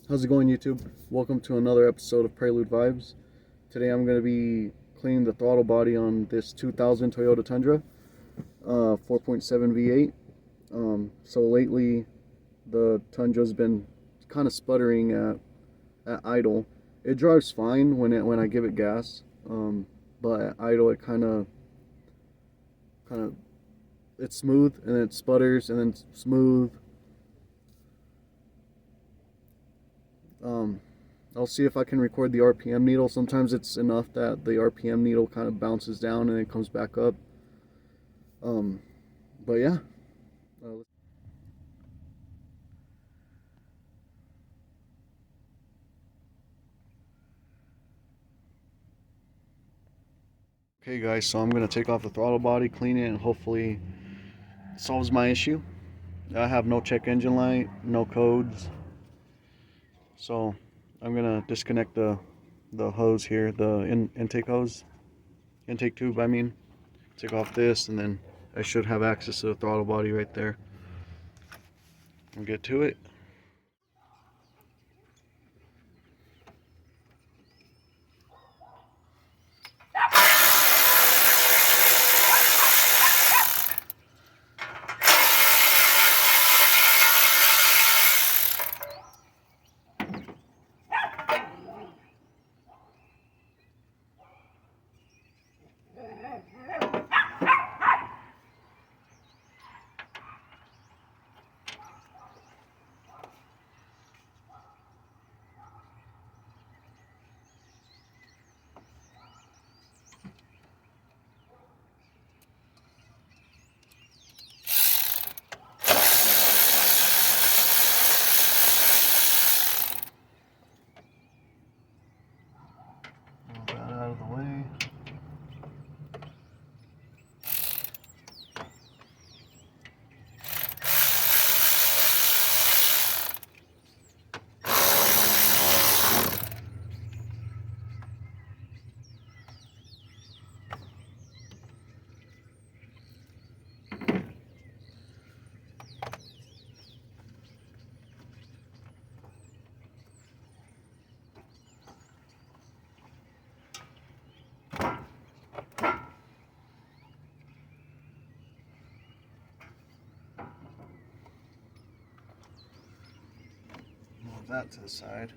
How's it going, YouTube? Welcome to another episode of Prelude Vibes. Today I'm going to be cleaning the throttle body on this 2000 Toyota Tundra 4.7 V8. So lately the Tundra's been kind of sputtering at idle. It drives fine when I give it gas, but at idle it kind of it's smooth and then it sputters and then smooth. I'll see if I can record the RPM needle. Sometimes it's enough that the RPM needle kind of bounces down and it comes back up. But yeah. Okay guys, so I'm going to take off the throttle body, clean it, and hopefully it solves my issue. I have no check engine light, no codes. So I'm going to disconnect the hose here, the intake hose, intake tube I mean. Take off this and then I should have access to the throttle body right there. We'll get to it. Out of the way. That to the side.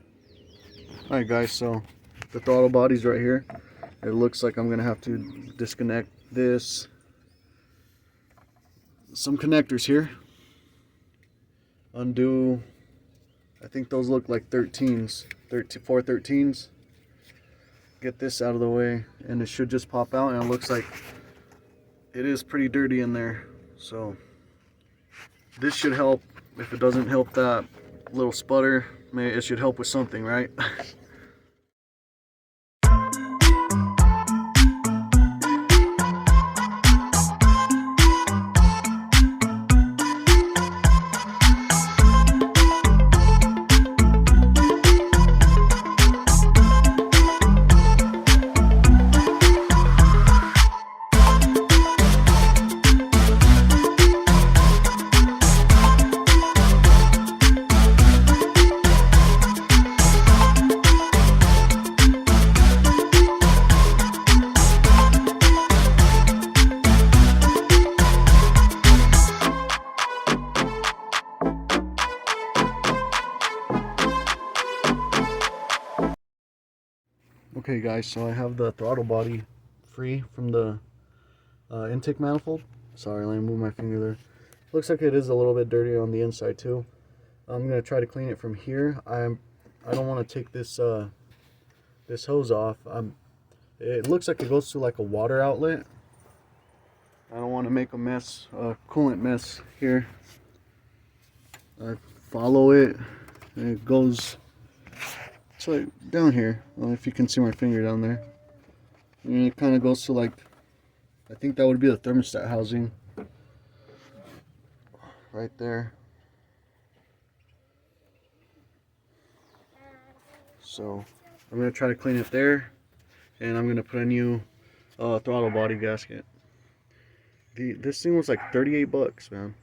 Alright guys, so the throttle body's right here. It looks like I'm gonna have to disconnect this, some connectors here, undo, I think those look like 13s, 4 13s. Get this out of the way and it should just pop out, and it looks like it is pretty dirty in there, so this should help. If it doesn't help that little sputter, maybe it should help with something, right? Okay guys, so I have the throttle body free from the intake manifold. Sorry, let me move my finger there. Looks like it is a little bit dirty on the inside too. I'm gonna try to clean it from here. I don't want to take this this hose off. It looks like it goes to like a water outlet. I don't want to make a mess, a coolant mess here. I follow it, and it goes. It's like down here. I don't know if you can see my finger down there. And it kind of goes to like, I think that would be the thermostat housing. Right there. So I'm going to try to clean it there. And I'm going to put a new throttle body gasket. This thing was like 38 bucks, man.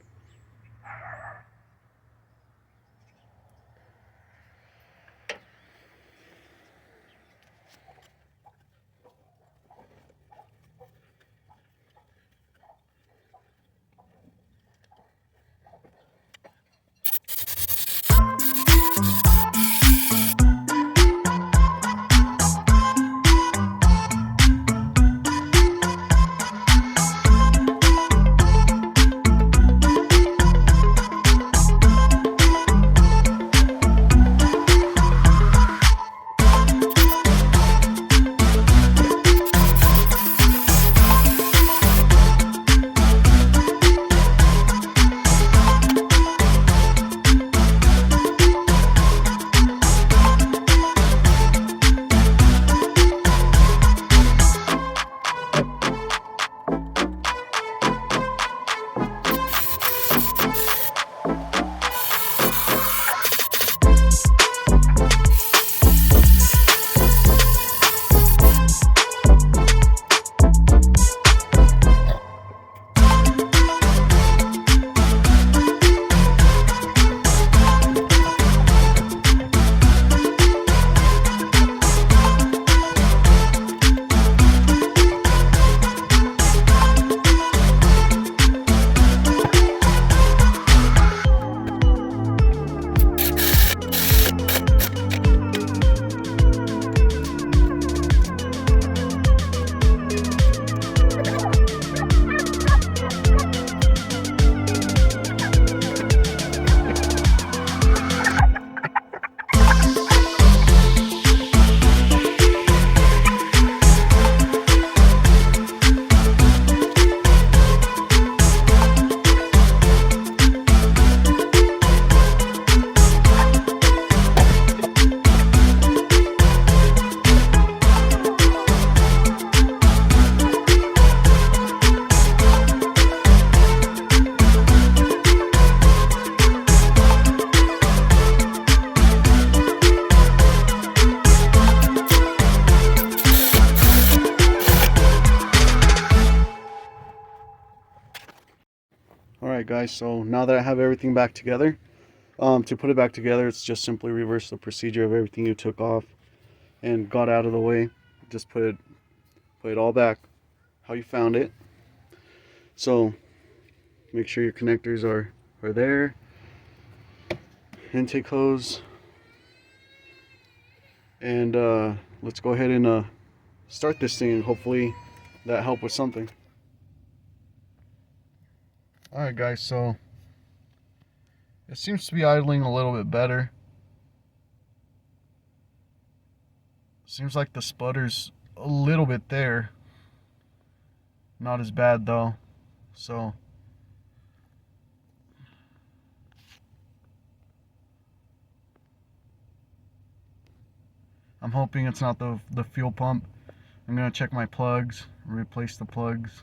guys, so now that I have everything back together, to put it back together, it's just simply reverse the procedure of everything you took off and got out of the way. Just put it all back how you found it. So make sure your connectors are there. Intake hose. And let's go ahead and start this thing, and hopefully that helped with something. Alright guys, so it seems to be idling a little bit better. Seems like the sputter's a little bit there. Not as bad though. So I'm hoping it's not the fuel pump. I'm gonna check my plugs, replace the plugs.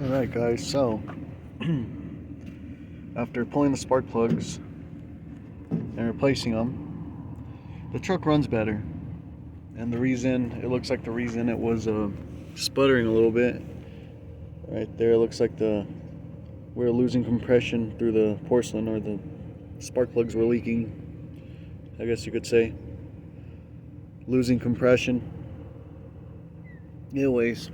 Alright guys, so after pulling the spark plugs and replacing them, the truck runs better. And the reason, it looks like the reason it was sputtering a little bit, right there, it looks like we're losing compression through the porcelain, or the spark plugs were leaking, I guess you could say. Losing compression. Anyways,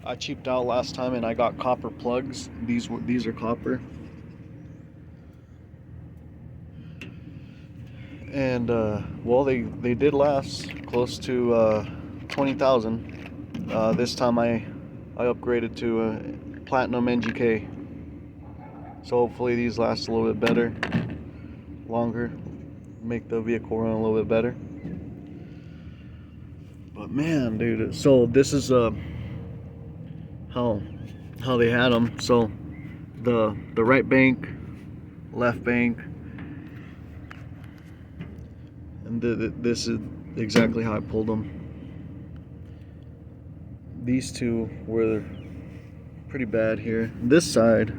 I cheaped out last time and I got copper plugs. These are copper. And well, they did last close to 20,000. This time I upgraded to a platinum NGK. So hopefully these last a little bit better, longer, make the vehicle run a little bit better. But man, dude, so this is how they had them. So the right bank, left bank, and this is exactly how I pulled them. These two were pretty bad here. This side,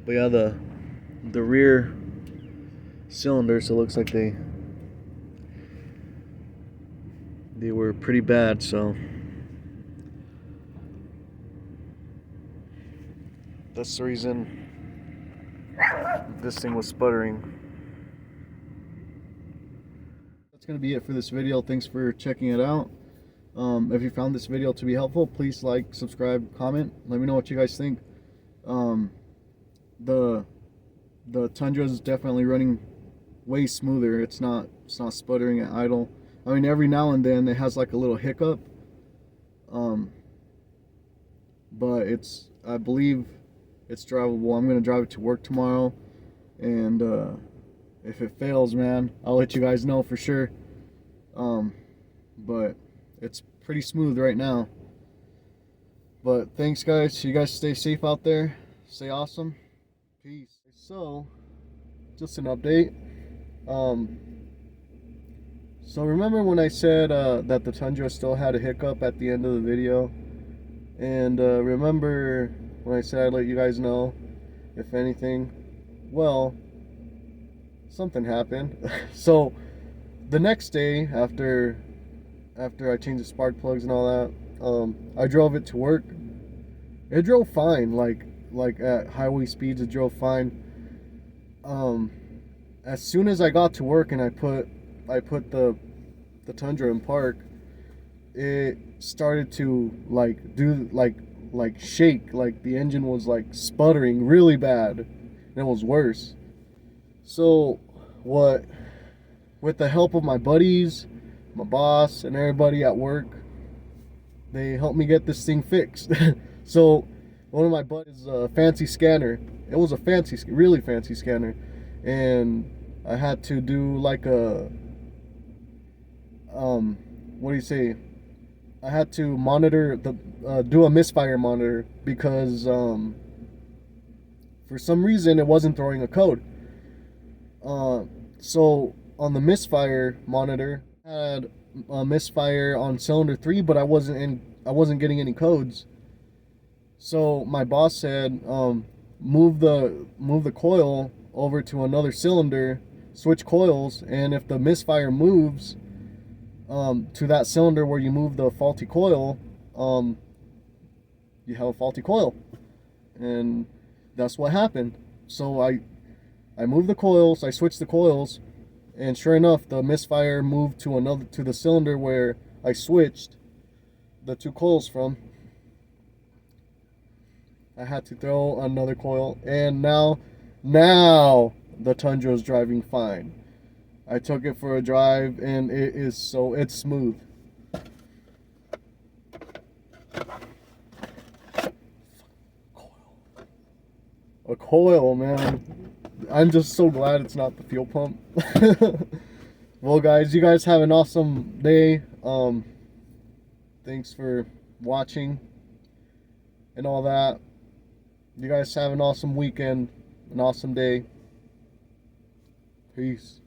but yeah, the rear cylinders, it looks like they were pretty bad, so that's the reason this thing was sputtering. That's going to be it for this video. Thanks for checking it out. If you found this video to be helpful, please like, subscribe, comment. Let me know what you guys think. The Tundra is definitely running way smoother. It's not sputtering at idle. I mean, every now and then it has like a little hiccup, but I believe it's drivable. I'm gonna drive it to work tomorrow, and if it fails, man, I'll let you guys know for sure. But it's pretty smooth right now. But thanks guys, you guys stay safe out there, stay awesome, peace. So just an update. So remember when I said that the Tundra still had a hiccup at the end of the video? And remember when I said I'd let you guys know if anything? Well, something happened. So the next day, after I changed the spark plugs and all that, I drove it to work. It drove fine, like at highway speeds it drove fine. As soon as I got to work and I put the Tundra in park, it started to like do like shake, like the engine was like sputtering really bad, and it was worse. So what, with the help of my buddies, my boss, and everybody at work, they helped me get this thing fixed. So one of my buddies, a fancy scanner. It was a fancy, really fancy scanner, and I had to do like a what do you say? I had to monitor the do a misfire monitor because for some reason it wasn't throwing a code. So on the misfire monitor, I had a misfire on cylinder 3, but I wasn't getting any codes. So my boss said, move the coil over to another cylinder, switch coils, and if the misfire moves to that cylinder where you move the faulty coil, you have a faulty coil, and that's what happened. So I moved the coils, I switched the coils, and sure enough, the misfire moved to the cylinder where I switched the two coils from. I had to throw another coil, and now the Tundra is driving fine. I took it for a drive, and it's smooth. A coil, man. I'm just so glad it's not the fuel pump. Well, guys, you guys have an awesome day. Thanks for watching and all that. You guys have an awesome weekend, an awesome day. Peace.